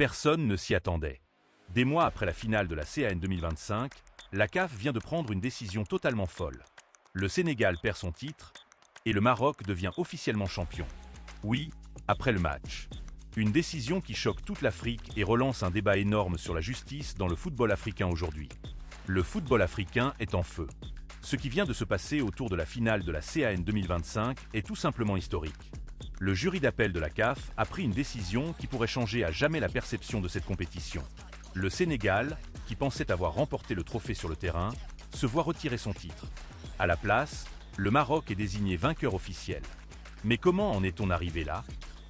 Personne ne s'y attendait. Des mois après la finale de la CAN 2025, la CAF vient de prendre une décision totalement folle. Le Sénégal perd son titre et le Maroc devient officiellement champion. Oui, après le match. Une décision qui choque toute l'Afrique et relance un débat énorme sur la justice dans le football africain aujourd'hui. Le football africain est en feu. Ce qui vient de se passer autour de la finale de la CAN 2025 est tout simplement historique. Le jury d'appel de la CAF a pris une décision qui pourrait changer à jamais la perception de cette compétition. Le Sénégal, qui pensait avoir remporté le trophée sur le terrain, se voit retirer son titre. À la place, le Maroc est désigné vainqueur officiel. Mais comment en est-on arrivé là?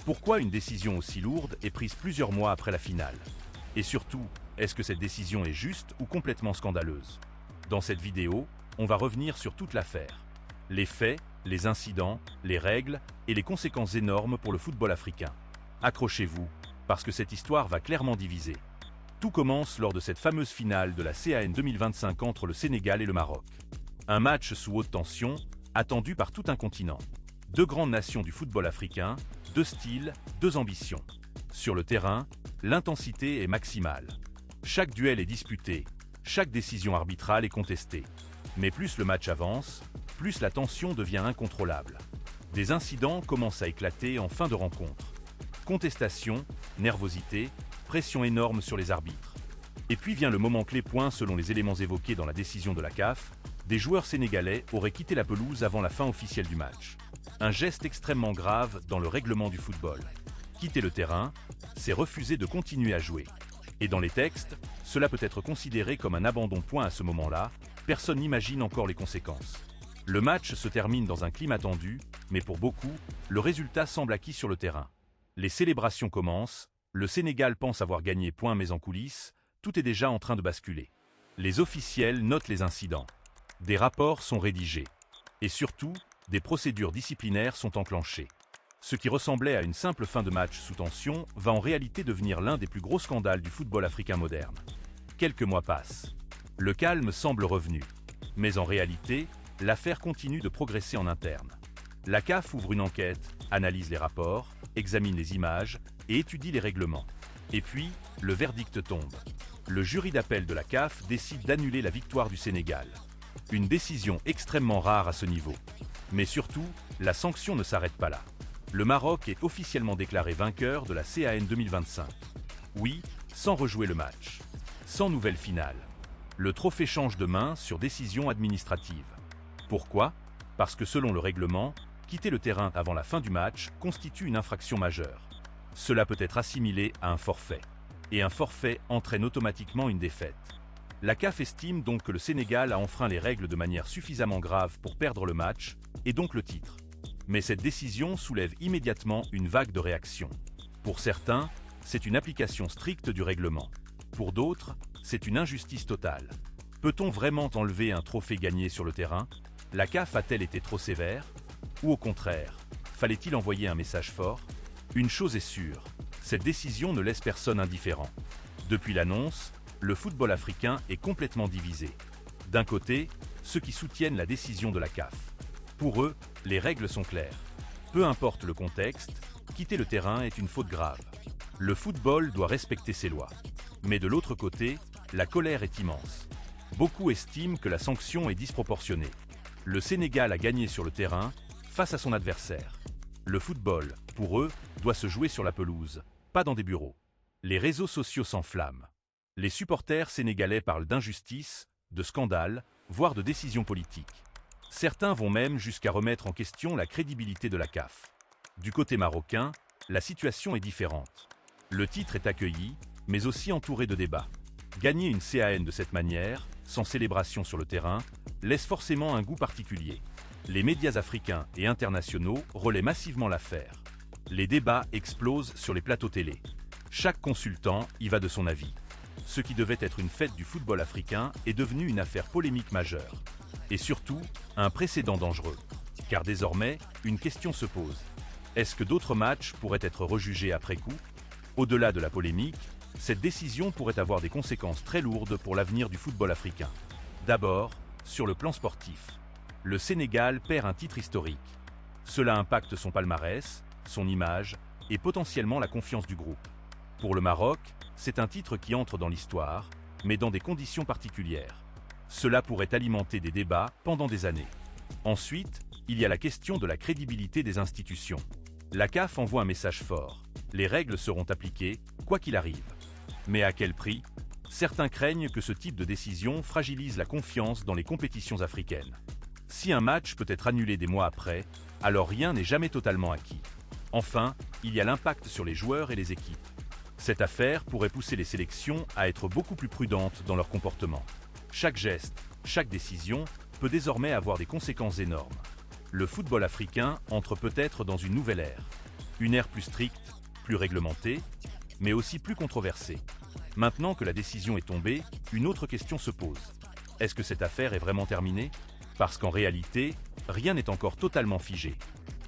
Pourquoi une décision aussi lourde est prise plusieurs mois après la finale? Et surtout, est-ce que cette décision est juste ou complètement scandaleuse? Dans cette vidéo, on va revenir sur toute l'affaire. Les faits, les incidents, les règles et les conséquences énormes pour le football africain. Accrochez-vous, parce que cette histoire va clairement diviser. Tout commence lors de cette fameuse finale de la CAN 2025 entre le Sénégal et le Maroc. Un match sous haute tension, attendu par tout un continent. Deux grandes nations du football africain, deux styles, deux ambitions. Sur le terrain, l'intensité est maximale. Chaque duel est disputé, chaque décision arbitrale est contestée. Mais plus le match avance, plus la tension devient incontrôlable. Des incidents commencent à éclater en fin de rencontre. Contestation, nervosité, pression énorme sur les arbitres. Et puis vient le moment clé point selon les éléments évoqués dans la décision de la CAF, des joueurs sénégalais auraient quitté la pelouse avant la fin officielle du match. Un geste extrêmement grave dans le règlement du football. Quitter le terrain, c'est refuser de continuer à jouer. Et dans les textes, cela peut être considéré comme un abandon point à ce moment-là, personne n'imagine encore les conséquences. Le match se termine dans un climat tendu, mais pour beaucoup, le résultat semble acquis sur le terrain. Les célébrations commencent, le Sénégal pense avoir gagné point mais en coulisses, tout est déjà en train de basculer. Les officiels notent les incidents. Des rapports sont rédigés. Et surtout, des procédures disciplinaires sont enclenchées. Ce qui ressemblait à une simple fin de match sous tension va en réalité devenir l'un des plus gros scandales du football africain moderne. Quelques mois passent. Le calme semble revenu. Mais en réalité, l'affaire continue de progresser en interne. La CAF ouvre une enquête, analyse les rapports, examine les images et étudie les règlements. Et puis, le verdict tombe. Le jury d'appel de la CAF décide d'annuler la victoire du Sénégal. Une décision extrêmement rare à ce niveau. Mais surtout, la sanction ne s'arrête pas là. Le Maroc est officiellement déclaré vainqueur de la CAN 2025. Oui, sans rejouer le match. Sans nouvelle finale. Le trophée change de main sur décision administrative. Pourquoi? Parce que selon le règlement, quitter le terrain avant la fin du match constitue une infraction majeure. Cela peut être assimilé à un forfait. Et un forfait entraîne automatiquement une défaite. La CAF estime donc que le Sénégal a enfreint les règles de manière suffisamment grave pour perdre le match, et donc le titre. Mais cette décision soulève immédiatement une vague de réactions. Pour certains, c'est une application stricte du règlement. Pour d'autres, c'est une injustice totale. Peut-on vraiment enlever un trophée gagné sur le terrain? La CAF a-t-elle été trop sévère? Ou au contraire, fallait-il envoyer un message fort? Une chose est sûre, cette décision ne laisse personne indifférent. Depuis l'annonce, le football africain est complètement divisé. D'un côté, ceux qui soutiennent la décision de la CAF. Pour eux, les règles sont claires. Peu importe le contexte, quitter le terrain est une faute grave. Le football doit respecter ses lois. Mais de l'autre côté, la colère est immense. Beaucoup estiment que la sanction est disproportionnée. Le Sénégal a gagné sur le terrain, face à son adversaire. Le football, pour eux, doit se jouer sur la pelouse, pas dans des bureaux. Les réseaux sociaux s'enflamment. Les supporters sénégalais parlent d'injustice, de scandale, voire de décisions politiques. Certains vont même jusqu'à remettre en question la crédibilité de la CAF. Du côté marocain, la situation est différente. Le titre est accueilli, mais aussi entouré de débats. Gagner une CAN de cette manière, sans célébration sur le terrain, laisse forcément un goût particulier. Les médias africains et internationaux relaient massivement l'affaire. Les débats explosent sur les plateaux télé. Chaque consultant y va de son avis. Ce qui devait être une fête du football africain est devenu une affaire polémique majeure. Et surtout, un précédent dangereux. Car désormais, une question se pose. Est-ce que d'autres matchs pourraient être rejugés après coup? Au-delà de la polémique, cette décision pourrait avoir des conséquences très lourdes pour l'avenir du football africain. D'abord, sur le plan sportif. Le Sénégal perd un titre historique. Cela impacte son palmarès, son image et potentiellement la confiance du groupe. Pour le Maroc, c'est un titre qui entre dans l'histoire, mais dans des conditions particulières. Cela pourrait alimenter des débats pendant des années. Ensuite, il y a la question de la crédibilité des institutions. La CAF envoie un message fort. Les règles seront appliquées, quoi qu'il arrive. Mais à quel prix? Certains craignent que ce type de décision fragilise la confiance dans les compétitions africaines. Si un match peut être annulé des mois après, alors rien n'est jamais totalement acquis. Enfin, il y a l'impact sur les joueurs et les équipes. Cette affaire pourrait pousser les sélections à être beaucoup plus prudentes dans leur comportement. Chaque geste, chaque décision peut désormais avoir des conséquences énormes. Le football africain entre peut-être dans une nouvelle ère. Une ère plus stricte, plus réglementée, mais aussi plus controversée. Maintenant que la décision est tombée, une autre question se pose. Est-ce que cette affaire est vraiment terminée? Parce qu'en réalité, rien n'est encore totalement figé.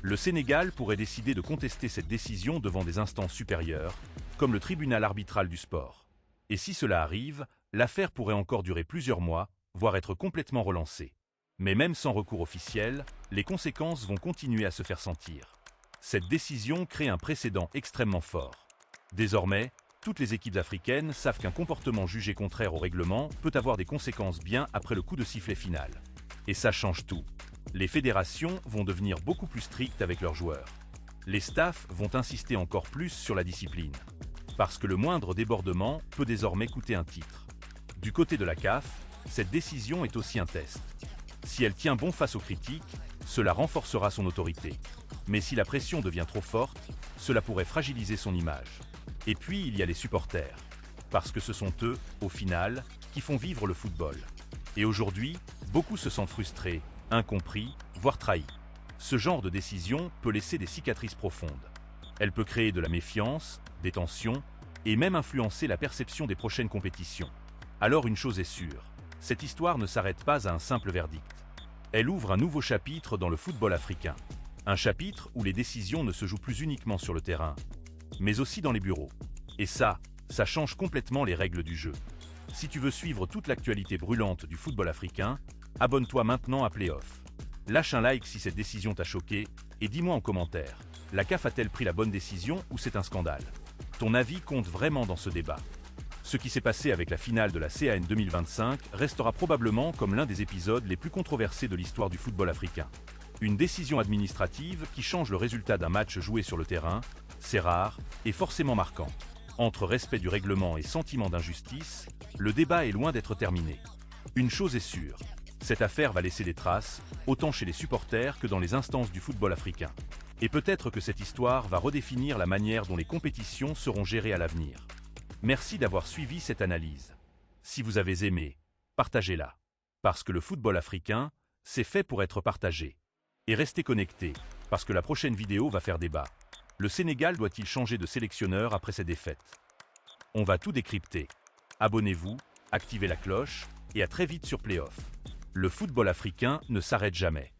Le Sénégal pourrait décider de contester cette décision devant des instances supérieures, comme le tribunal arbitral du sport. Et si cela arrive, l'affaire pourrait encore durer plusieurs mois, voire être complètement relancée. Mais même sans recours officiel, les conséquences vont continuer à se faire sentir. Cette décision crée un précédent extrêmement fort. Désormais, toutes les équipes africaines savent qu'un comportement jugé contraire au règlement peut avoir des conséquences bien après le coup de sifflet final. Et ça change tout. Les fédérations vont devenir beaucoup plus strictes avec leurs joueurs. Les staffs vont insister encore plus sur la discipline. Parce que le moindre débordement peut désormais coûter un titre. Du côté de la CAF, cette décision est aussi un test. Si elle tient bon face aux critiques, cela renforcera son autorité. Mais si la pression devient trop forte, cela pourrait fragiliser son image. Et puis il y a les supporters. Parce que ce sont eux, au final, qui font vivre le football. Et aujourd'hui, beaucoup se sentent frustrés, incompris, voire trahis. Ce genre de décision peut laisser des cicatrices profondes. Elle peut créer de la méfiance, des tensions, et même influencer la perception des prochaines compétitions. Alors une chose est sûre, cette histoire ne s'arrête pas à un simple verdict. Elle ouvre un nouveau chapitre dans le football africain. Un chapitre où les décisions ne se jouent plus uniquement sur le terrain, mais aussi dans les bureaux. Et ça change complètement les règles du jeu. Si tu veux suivre toute l'actualité brûlante du football africain, abonne-toi maintenant à Playoff. Lâche un like si cette décision t'a choqué et dis-moi en commentaire, la CAF a-t-elle pris la bonne décision ou c'est un scandale? Ton avis compte vraiment dans ce débat. Ce qui s'est passé avec la finale de la CAN 2025 restera probablement comme l'un des épisodes les plus controversés de l'histoire du football africain. Une décision administrative qui change le résultat d'un match joué sur le terrain, c'est rare et forcément marquant. Entre respect du règlement et sentiment d'injustice, le débat est loin d'être terminé. Une chose est sûre, cette affaire va laisser des traces, autant chez les supporters que dans les instances du football africain. Et peut-être que cette histoire va redéfinir la manière dont les compétitions seront gérées à l'avenir. Merci d'avoir suivi cette analyse. Si vous avez aimé, partagez-la. Parce que le football africain, c'est fait pour être partagé. Et restez connectés, parce que la prochaine vidéo va faire débat. Le Sénégal doit-il changer de sélectionneur après ses défaites? On va tout décrypter. Abonnez-vous, activez la cloche, et à très vite sur Playoff. Le football africain ne s'arrête jamais.